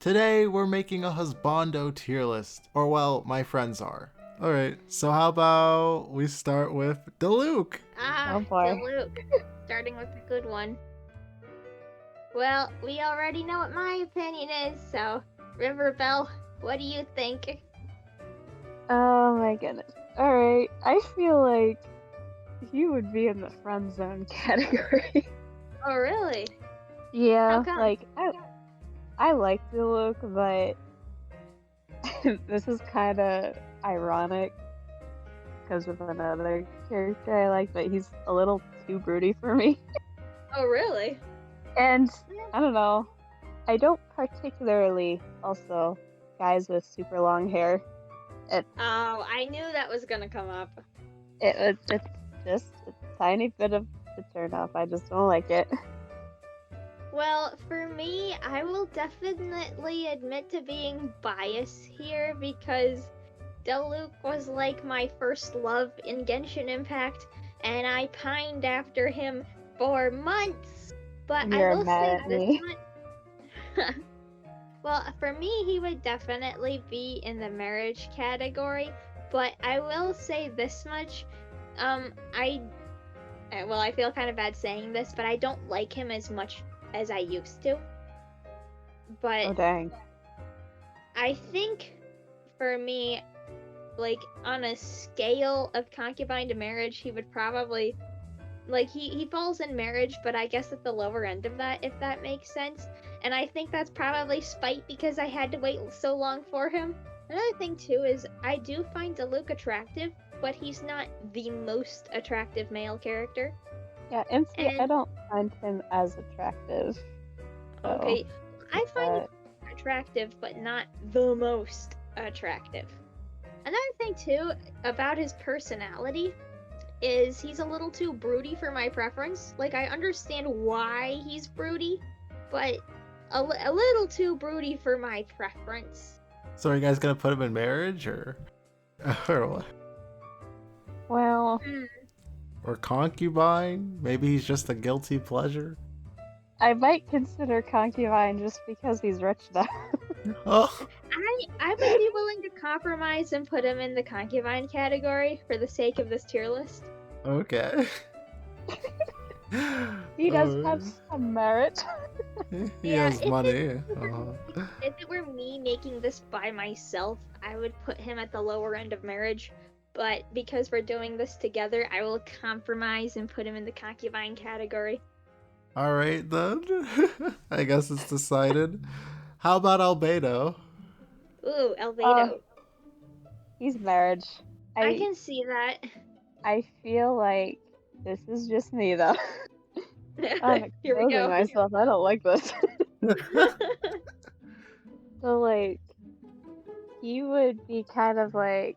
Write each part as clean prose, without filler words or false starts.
Today we're making a Husbando tier list, or well, my friends are. Alright, so how about we start with Diluc? Oh boy. Luke. Starting with a good one. Well, we already know what my opinion is, so Riverbell, what do you think? Oh my goodness. Alright, I feel like he would be in the friend zone category. Oh, really? Yeah, How come? like, I like the look, but this is kind of ironic because of another character I like, but he's a little too broody for me. Oh, really? And, I don't know, I don't particularly also guys with super long hair. Oh, I knew that was gonna come up. It's just a tiny bit of a turn off. I just don't like it. Well, for me, I will definitely admit to being biased here because Diluc was like my first love in Genshin Impact, and I pined after him for months. But You're I will mad say at this me. one. Well, for me, he would definitely be in the marriage category, but I will say this much. I feel kind of bad saying this, but I don't like him as much as I used to. But Oh dang. I think for me, like on a scale of concubine to marriage, he would probably he falls in marriage, but I guess at the lower end of that, if that makes sense. And I think that's probably spite because I had to wait so long for him. Another thing too is I do find Diluc attractive, but he's not the most attractive male character. Yeah, MC, I don't find him as attractive. So okay, I find him attractive, but not the most attractive. Another thing too about his personality is he's a little too broody for my preference. Like, I understand why he's broody, but a little too broody for my preference. So are you guys gonna put him in marriage, or what? Well, or concubine? Maybe he's just a guilty pleasure? I might consider concubine just because he's rich now. Oh. I would be willing to compromise and put him in the concubine category for the sake of this tier list. Okay. He does have some merit. He has money. If it were me making this by myself, I would put him at the lower end of marriage. But because we're doing this together, I will compromise and put him in the concubine category. Alright then. I guess it's decided. How about Albedo? Ooh, Albedo. He's marriage. I can see that. I feel like this is just me though. I'm Here we go. myself. I don't like this. So like, he would be kind of like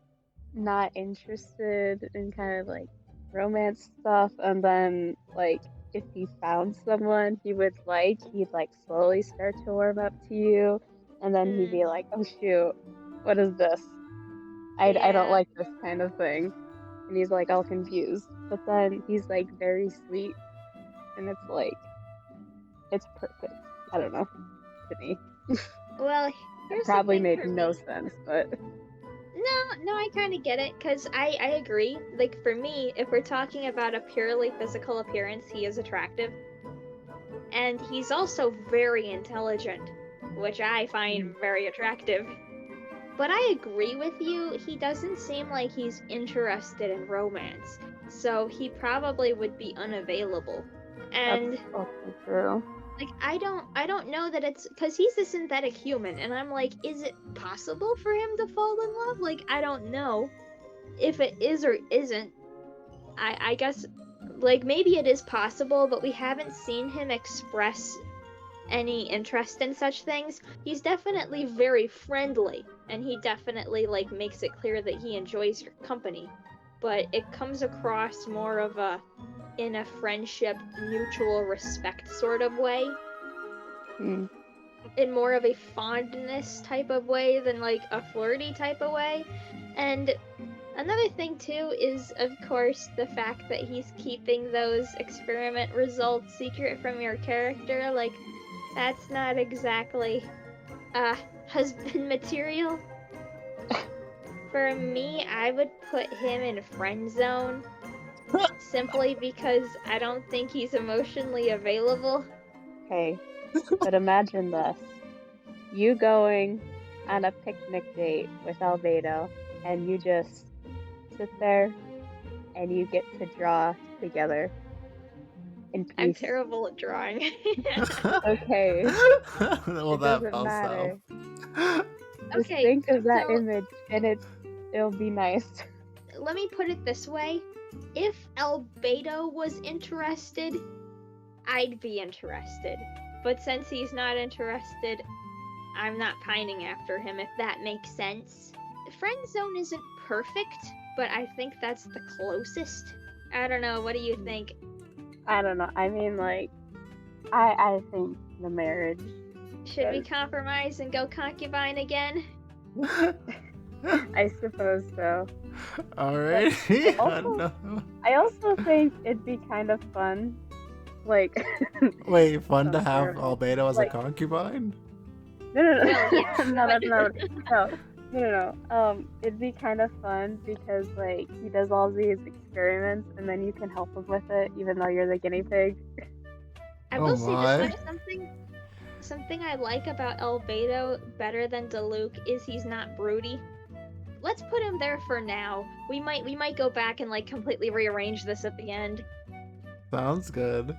not interested in kind of like romance stuff, and then like if he found someone he would like, he'd like slowly start to warm up to you, and then he'd be like, oh shoot, what is this? I don't like this kind of thing. And he's like all confused. But then he's like very sweet, and it's like, it's perfect. I don't know, to me. Well, it probably made no sense, but no, I kind of get it, because I agree. Like, for me, if we're talking about a purely physical appearance, he is attractive. And he's also very intelligent, which I find very attractive. But I agree with you, he doesn't seem like he's interested in romance, so he probably would be unavailable. And that's also true. Like, I don't know that it's because he's a synthetic human, and I'm like, is it possible for him to fall in love? Like, I don't know if it is or isn't. I guess, like, maybe it is possible, but we haven't seen him express any interest in such things. He's definitely very friendly, and he definitely, like, makes it clear that he enjoys your company, but it comes across more of a in a friendship, mutual respect sort of way. In more of a fondness type of way than like a flirty type of way. And another thing too is, of course, the fact that he's keeping those experiment results secret from your character. Like, that's not exactly husband material. For me, I would put him in friend zone simply because I don't think he's emotionally available. Okay, but imagine this. You going on a picnic date with Albedo, and you just sit there and you get to draw together in peace. I'm terrible at drawing. Okay, Well, it that doesn't felt matter. so. Just Okay, think of that so- image, and it'll be nice. Let me put it this way. If Albedo was interested, I'd be interested. But since he's not interested, I'm not pining after him, if that makes sense. Friend zone isn't perfect, but I think that's the closest. I don't know, what do you think? I don't know. I mean, like, I think the marriage. Should we compromise and go concubine again? I suppose so. Alright. I also think it'd be kind of fun. Like, Wait, fun to So have terrible. Albedo as Like- a concubine? no. yeah. No. It'd be kind of fun because, like, he does all these experiments and then you can help him with it, even though you're the guinea pig. I Oh will say my. this much, something I like about Albedo better than Diluc is he's not broody. Let's put him there for now. We might go back and like completely rearrange this at the end. Sounds good.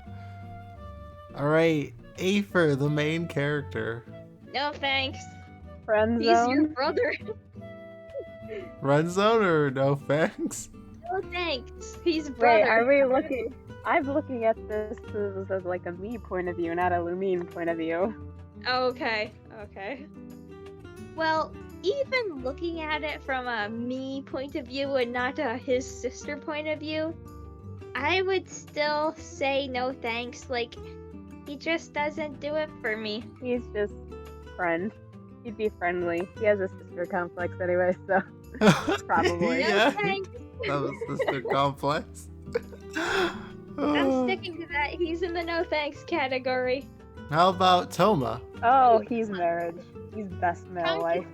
Alright, Aether, the main character. No thanks. Friend He's your zone. brother. Friend zone or no thanks? No thanks. He's brother. Wait, are we looking? I'm looking at this as like a me point of view, not a Lumine point of view. Okay. Well, even looking at it from a me point of view and not a his sister point of view, I would still say no thanks. Like, he just doesn't do it for me. He's just friend. He'd be friendly. He has a sister complex anyway, so probably. No Yeah, thanks. that was sister complex. I'm sticking to that. He's in the no thanks category. How about Thoma? Oh, he's marriage. He's best male life.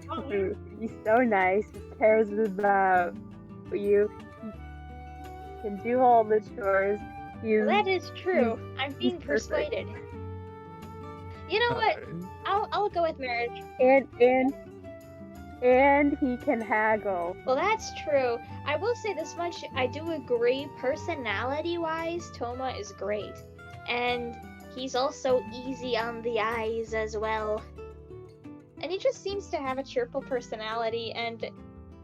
He's so nice. He cares about you. He can do all the chores. He's That is true. I'm being he's perfect. persuaded. You know what? I'll go with marriage. and he can haggle. Well, that's true. I will say this much. I do agree. Personality-wise, Thoma is great. And he's also easy on the eyes as well. And he just seems to have a cheerful personality. And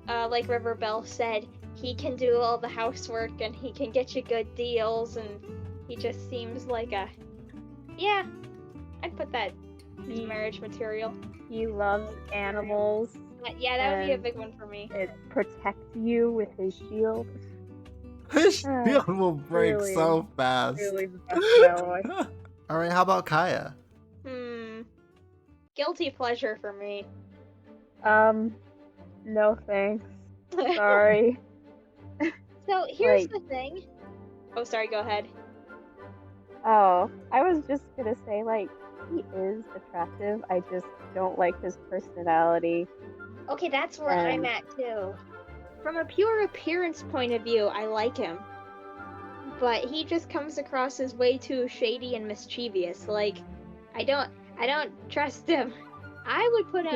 like River Bell said, he can do all the housework and he can get you good deals. And he just seems like a... Yeah, I'd put that as marriage material. He loves animals. Yeah, that would be a And big one for me. It protects you with his shield. His shield will break really, so fast. Really the best male life. Alright, how about Kaeya? Guilty pleasure for me. No thanks. Sorry. So here's Like- the thing. Oh, sorry, go ahead. Oh, I was just gonna say, like, he is attractive. I just don't like his personality. Okay, that's where I'm at too. From a pure appearance point of view, I like him. But he just comes across as way too shady and mischievous. Like, I don't trust him. I would put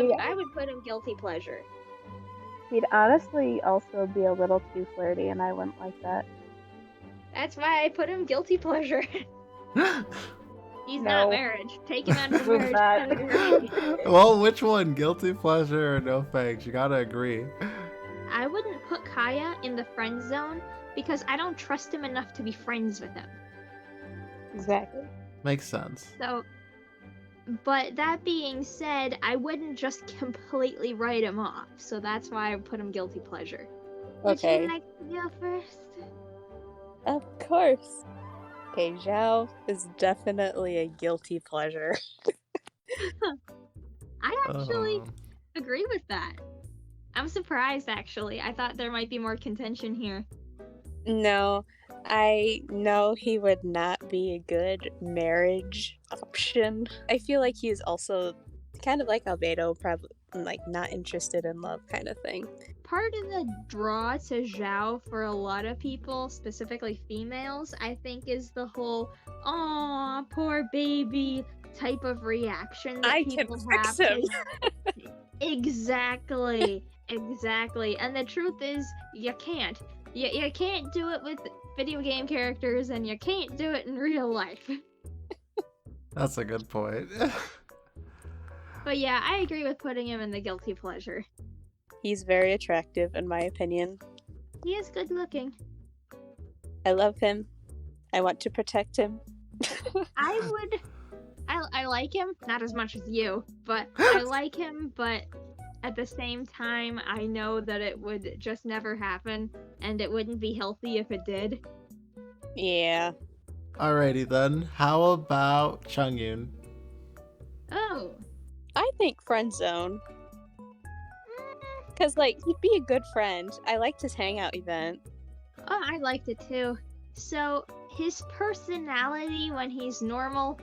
him guilty pleasure. He'd honestly also be a little too flirty, and I wouldn't like that. That's why I put him guilty pleasure. He's No. not marriage. Take him out of With marriage that. category. Well, which one? Guilty pleasure or no thanks? You gotta agree. I wouldn't put Kaeya in the friend zone because I don't trust him enough to be friends with him. Exactly. Makes sense. So, but that being said, I wouldn't just completely write him off. So that's why I put him guilty pleasure. Okay. Would you like to go first? Of course. Okay, Xiao is definitely a guilty pleasure. I actually Um, agree with that. I'm surprised, actually. I thought there might be more contention here. No, I know he would not be a good marriage option. I feel like he's kind of like Albedo, probably like not interested in love kind of thing. Part of the draw to Xiao for a lot of people, specifically females, I think is the whole "aw, poor baby" type of reaction that I can people fix have. him. Exactly. And the truth is, you can't. You can't do it with video game characters, and you can't do it in real life. That's a good point. But yeah, I agree with putting him in the guilty pleasure. He's very attractive, in my opinion. He is good looking. I love him. I want to protect him. I like him, not as much as you, but I like him, but at the same time, I know that it would just never happen, and it wouldn't be healthy if it did. Yeah. Alrighty then. How about Chongyun? Oh. I think friend zone. Because, like, he'd be a good friend. I liked his hangout event. Oh, I liked it too. So, his personality when he's normal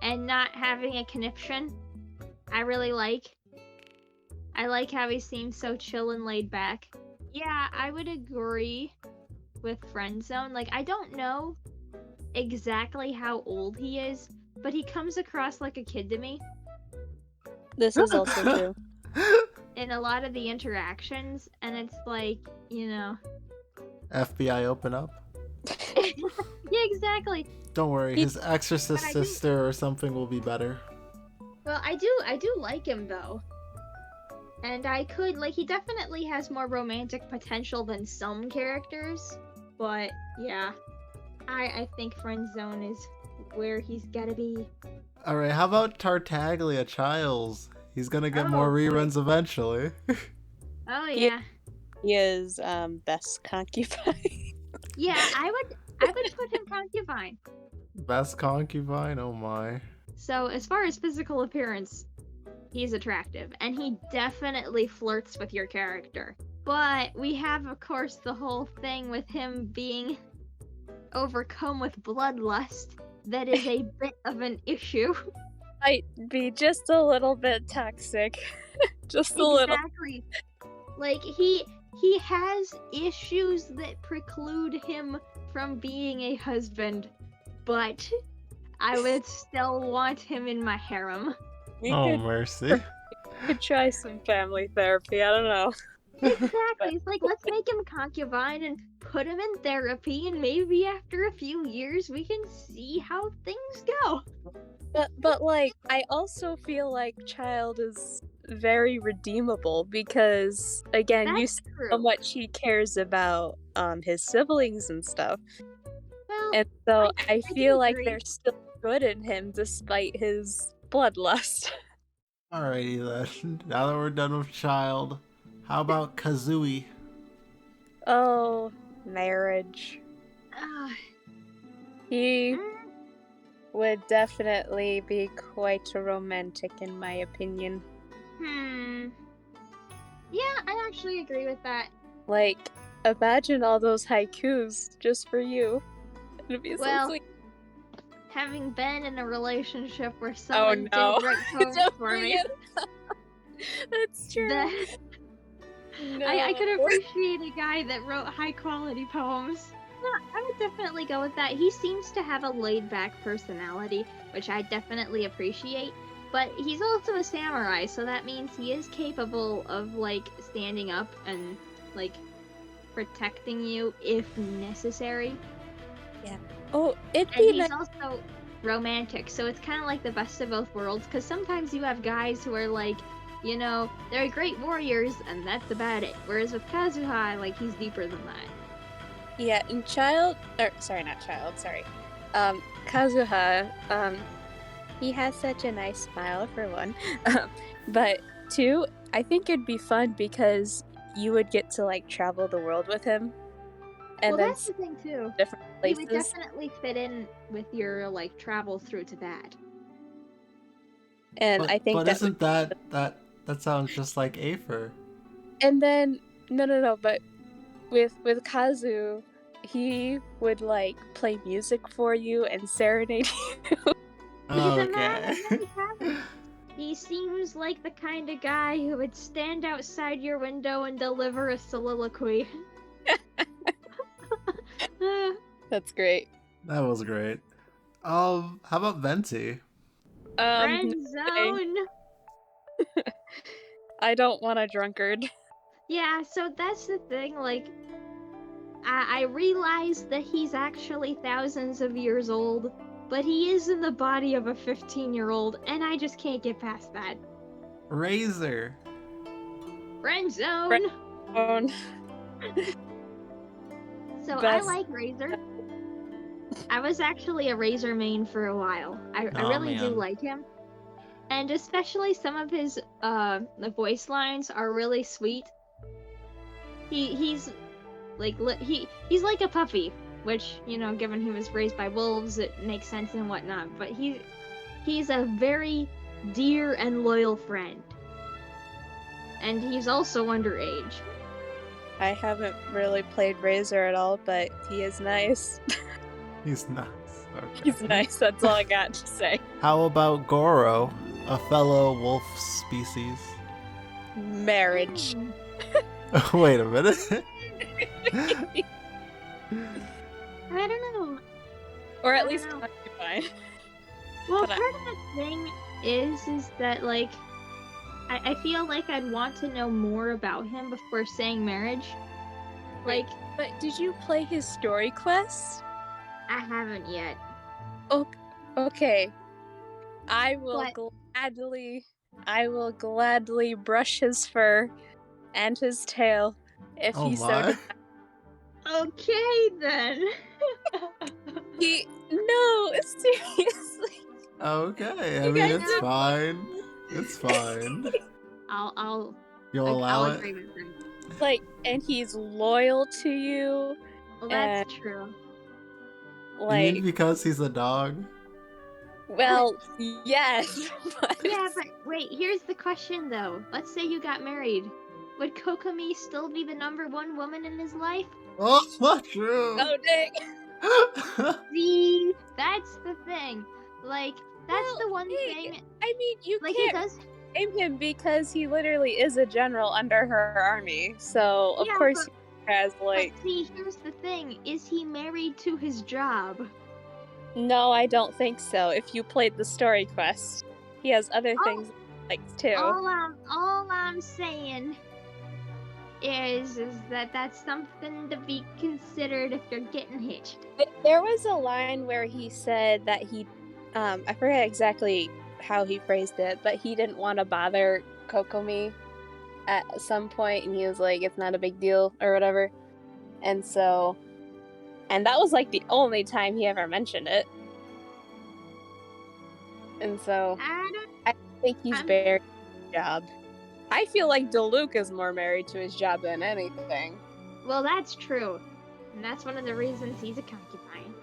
and not having a conniption, I really like. I like how he seems so chill and laid back. Yeah, I would agree with friend zone. Like, I don't know exactly how old he is, but he comes across like a kid to me This is also true. in a lot of the interactions, and it's like, you know. FBI open up? Yeah, exactly. Don't worry, his exorcist But I do- sister or something will be better. Well, I do like him though. And I could, like, he definitely has more romantic potential than some characters. But, yeah. I think friend zone is where he's gotta be. Alright, how about Tartaglia Childs? He's gonna get more boy. reruns eventually. Oh, yeah. He is best concubine. Yeah, I would put him concubine. Best concubine? Oh my. So, as far as physical appearance, he's attractive. And he definitely flirts with your character. But we have, of course, the whole thing with him being overcome with bloodlust. That is a bit of an issue. Might be just a little bit toxic. Just a little. Exactly. Like, he has issues that preclude him from being a husband, but I would still want him in my harem. We Oh mercy. could try some family therapy. I don't know. Exactly. It's like, let's make him concubine and put him in therapy, and maybe after a few years we can see how things go. But like, I also feel like Child is very redeemable because, again, you That's see true. how much he cares about his siblings and stuff. Well, And so I do feel like agree. there's still good in him despite his bloodlust. Alrighty then. Now that we're done with Child, how about Kazooie? Oh, marriage. He would definitely be quite a romantic in my opinion. Yeah, I actually agree with that. Like, imagine all those haikus just for you. It'd be Well, so sweet. Having been in a relationship where someone no. did write poems Don't for me, forget. That's true. No. I could appreciate a guy that wrote high quality poems. No, I would definitely go with that. He seems to have a laid back personality, which I definitely appreciate. But he's also a samurai, so that means he is capable of, like, standing up and, like, protecting you if necessary. Oh, it'd And be he's nice. also romantic, so it's kind of like the best of both worlds, because sometimes you have guys who are like, you know, they're great warriors, and that's about it. Whereas with Kazuha, like, he's deeper than that. Yeah, and Kazuha, he has such a nice smile for one. But two, I think it'd be fun because you would get to, like, travel the world with him. And Well, then that's the thing, too. different He would places. definitely fit in with your, like, travel through to that. And I think but that isn't that sounds just like Aether? And then no, but with Kazu, he would, like, play music for you and serenade you. He's a man Okay. of many talents. He seems like the kind of guy who would stand outside your window and deliver a soliloquy. That's great. That was great. How about Venti? Friend zone. I don't want a drunkard. Yeah, so that's the thing, like, I realize that he's actually thousands of years old, but he is in the body of a 15-year-old, and I just can't get past that. Razor. Friend zone! Friend So Best. I like Razor. I was actually a Razor main for a while. I really do man. like him. And especially some of his the voice lines are really sweet. He's like he's like a puppy, which, you know, given he was raised by wolves, it makes sense and whatnot. But he's a very dear and loyal friend, and he's also underage. I haven't really played Razor at all, but he is nice. He's nice. Okay. He's nice, that's all I got to say. How about Gorou, a fellow wolf species? Marriage. Wait a minute. I don't know. Or at I least don't know. concubine. Well, But part of the thing is that, like, I feel like I'd want to know more about him before saying marriage. Like, But did you play his story quests? I haven't yet. Okay. I will But- gladly brush his fur and his tail if Oh he so my. Okay, then. No, seriously. Okay, I You mean, guys it's are- fine. It's fine. I'll You'll allow I'll it? agree with him. Like, and he's loyal to you. Well, that's true. You Like, mean because he's a dog? well, yes. But Yeah, but wait, here's the question though. Let's say you got married. Would Kokomi still be the #1 woman in his life? Oh, not true. Oh, dang. See, that's the thing. Like, that's Well, the one hey, thing. I mean, you Like, he can't does. blame him because he literally is a general under her army. So, of Yeah, course, but- he has, like, But see, here's the thing: is he married to his job? no, I don't think so. If you played the story quest, he has other Oh. things he likes too. All I'm saying is that that's something to be considered if you're getting hitched. There was a line where he said that he, I forget exactly how he phrased it, but he didn't want to bother Kokomi at some point, and he was like, it's not a big deal, or whatever. And that was like the only time he ever mentioned it. And so, I think he's I'm- married to his job. I feel like DeLuke is more married to his job than anything. Well, that's true, and that's one of the reasons he's a concubine.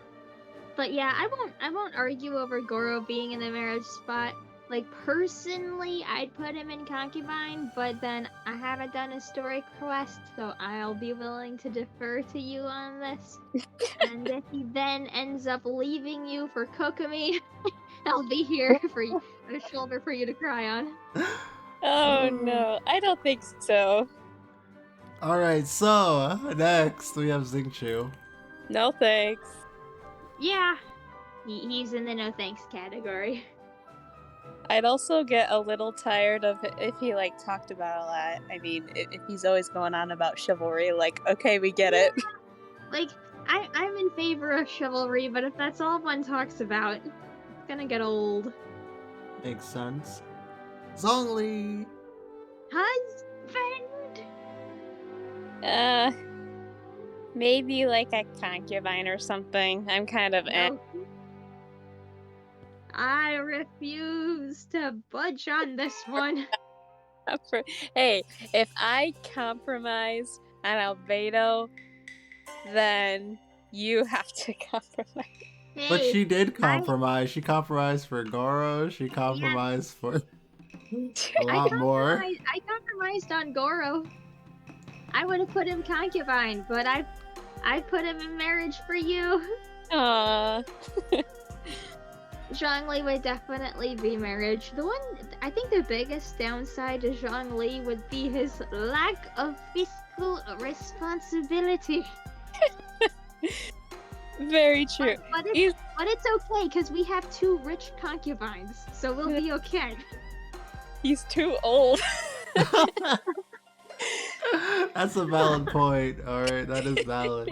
But yeah, I won't argue over Gorou being in the marriage spot. Like, personally, I'd put him in concubine, but then I haven't done a story quest, so I'll be willing to defer to you on this. And if he then ends up leaving you for Kokomi, I'll be here for you, a shoulder for you to cry on. Oh no, I don't think so. Alright, so next we have Xingqiu. No thanks. Yeah, he's in the no thanks category. I'd also get a little tired of it if he like talked about a lot. I mean, if he's always going on about chivalry, like, okay, we get it. Like, I'm in favor of chivalry, but if that's all one talks about, it's gonna get old. Makes sense. Zhongli! Husband! Maybe like a concubine or something. I'm kind of No. I refuse to budge on this one. Hey, if I compromise on Albedo, then you have to compromise. Hey, But she did compromise. She compromised for Gorou. She compromised for a lot more. I compromised on Gorou. I would have put him concubine, but I put him in marriage for you. Aww. Zhongli would definitely be marriage. I think the biggest downside to Zhongli would be his lack of fiscal responsibility. Very true. But it's okay, because we have 2 rich concubines, so we'll be okay. He's too old. That's a valid point. All right, that is valid.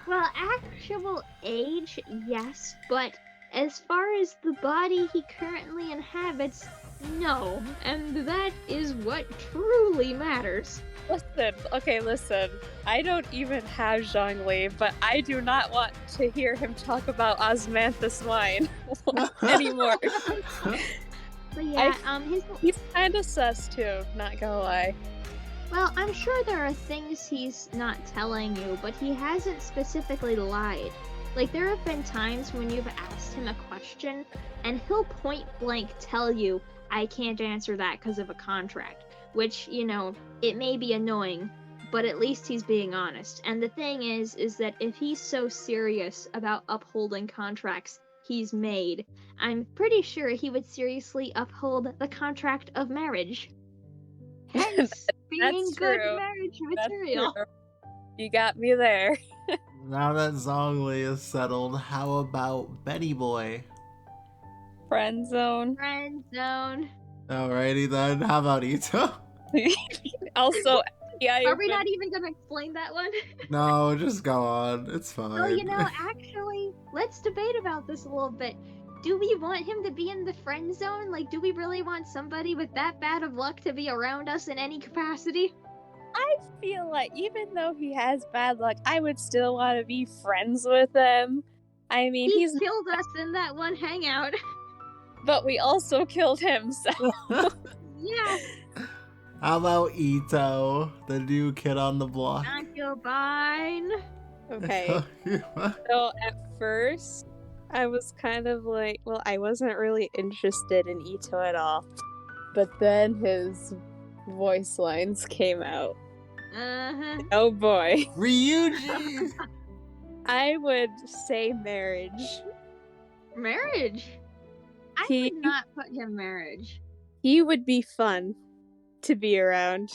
Well, actual age, yes, but as far as the body he currently inhabits, no. And that is what truly matters. Listen. I don't even have Zhongli, but I do not want to hear him talk about osmanthus wine anymore. But yeah, he's kind of sus too, not gonna lie. Well, I'm sure there are things he's not telling you, but he hasn't specifically lied. Like, there have been times when you've asked him a question, and he'll point blank tell you, I can't answer that because of a contract. Which, you know, it may be annoying, but at least he's being honest. And the thing is that if he's so serious about upholding contracts he's made, I'm pretty sure he would seriously uphold the contract of marriage. Hence, being good marriage material. You got me there. Now that Zhongli is settled, how about Betty Boy? Friend zone. Alrighty then, how about Itto? Also, yeah. Are we not even gonna explain that one? No, just go on. It's fine. Well, you know, actually, let's debate about this a little bit. Do we want him to be in the friend zone? Like, do we really want somebody with that bad of luck to be around us in any capacity? I feel like even though he has bad luck, I would still want to be friends with him. I mean, he killed us in that one hangout. But we also killed him, so... Yeah. How about Itto, the new kid on the block? Concubine. Okay. So at first, I was kind of like, well, I wasn't really interested in Itto at all. But then his voice lines came out. Oh boy. Ryuji! I would say marriage. Marriage? I would not put him marriage. He would be fun to be around.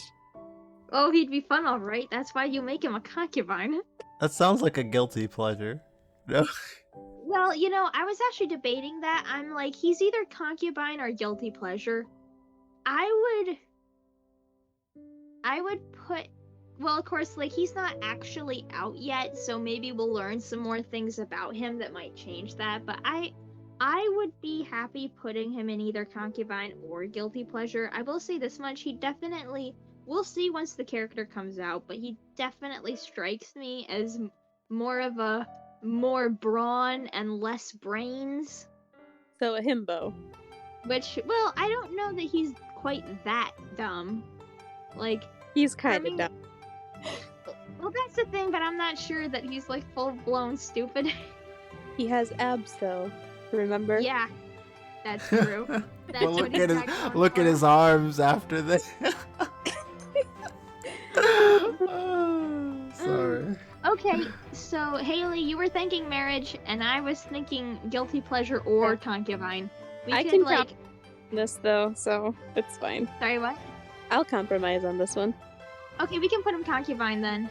Oh, he'd be fun, alright. That's why you make him a concubine. That sounds like a guilty pleasure. No? Well, you know, I was actually debating that. I'm like, he's either concubine or guilty pleasure. I would put... Well, of course, like, he's not actually out yet, so maybe we'll learn some more things about him that might change that, but I would be happy putting him in either concubine or guilty pleasure. I will say this much, he definitely... We'll see once the character comes out, but he definitely strikes me as more of a... more brawn and less brains. So a himbo. Which, well, I don't know that he's quite that dumb. Like... He's kind of dumb. Well, that's the thing, but I'm not sure that he's, like, full-blown stupid. He has abs, though. Remember? Yeah, that's true. That's Well, what look at his arms after this. Sorry. Okay, so Haley, you were thinking marriage, and I was thinking guilty pleasure or concubine. I can count this though, so it's fine. Sorry, what? I'll compromise on this one. Okay, we can put him concubine then.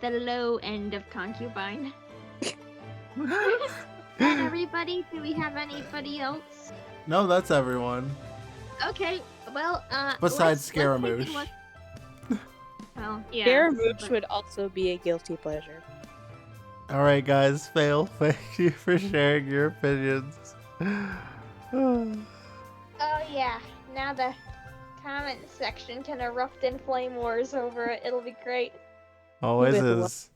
The low end of concubine. And everybody? Do we have anybody else? No, that's everyone. Okay, well, Besides let's take a Scaramouche. look. Well, yeah. Scaramouche would also be a guilty pleasure. Alright, guys, Fail, thank you for sharing your opinions. Oh, yeah. Now the comment section can erupt in flame wars over it. It'll be great. Always is.